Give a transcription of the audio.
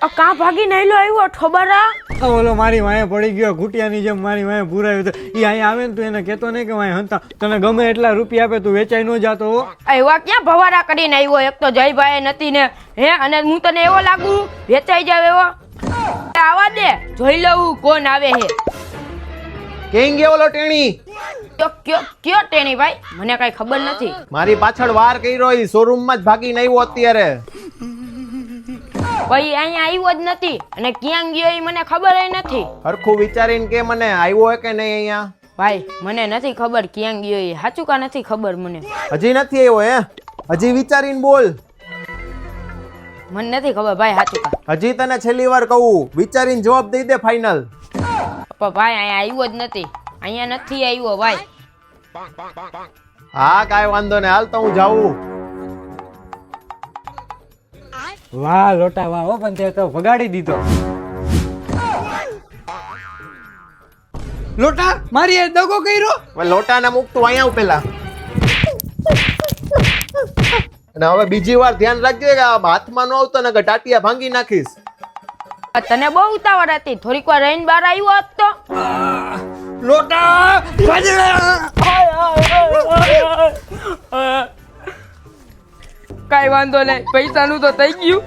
કાં ભાગી નાયલો આવ્યો ઠોબરા ઓલો મારી વાંહે પડી ગયો ઘૂંટિયાની જેમ મારી વાંહે ભૂરાયો તો એ અહીંયા આવે ને તું એને કહેતો નહીં કે વાંહે હંતા તને ગમે એટલા રૂપિયા આપે તું વેચાઈ ન જાતો હો. એવા ક્યાં ભવારા કરીને આવ્યો એક તો જયભાઈ નથી ને હે અને હું તને એવો લાગુ વેચાઈ જાવ એવો આવા દે જોઈ લઉં કોણ આવે હે કેમ ગયો ઓલો ટેણી? કયો ટેણી ભાઈ મને કઈ ખબર નથી. મારી પાછળ વાર કર્યો ઈ શોરૂમ માં જ ભાગીને આવ્યો અત્યારે. ભાઈ અહીંયા આવ્યો જ નથી અને ક્યાં ગયો એ મને ખબર નથી. હરખું વિચારીને કે મને આવ્યો કે નહીં અહીંયા? ભાઈ મને નથી ખબર ક્યાં ગયો એ સાચું કા નથી ખબર મને. હજી નથી આવ્યો હે? હજી વિચારીને બોલ. મને નથી ખબર ભાઈ સાચું કા. હજી તને છેલ્લી વાર કહું વિચારીને જવાબ દઈ દે ફાઇનલ. પણ ભાઈ અહીંયા આવ્યો જ નથી. અહીંયા નથી આવ્યો ભાઈ. હા કાંઈ વાંધો ને હાલ તો હું જાઉં. વાહ લોટા વાહ હો પણ તે તો ભગાડી દીધો. લોટા મારી એ દગો કર્યો. હવે લોટાને મૂકતું અહીંયા આવ પેલા. અને હવે બીજી વાર ધ્યાન રાખજે કે આ હાથમાં ન આવતો ને કે ટાટિયા ભાંગી નાખીશ. તને બહુ ઉતાવળ હતી થોડીક વાર રહીને બહાર આવ્યો હોત તો. લોટા કઈ વાંધો નહીં પૈસાનું તો થઈ ગયું.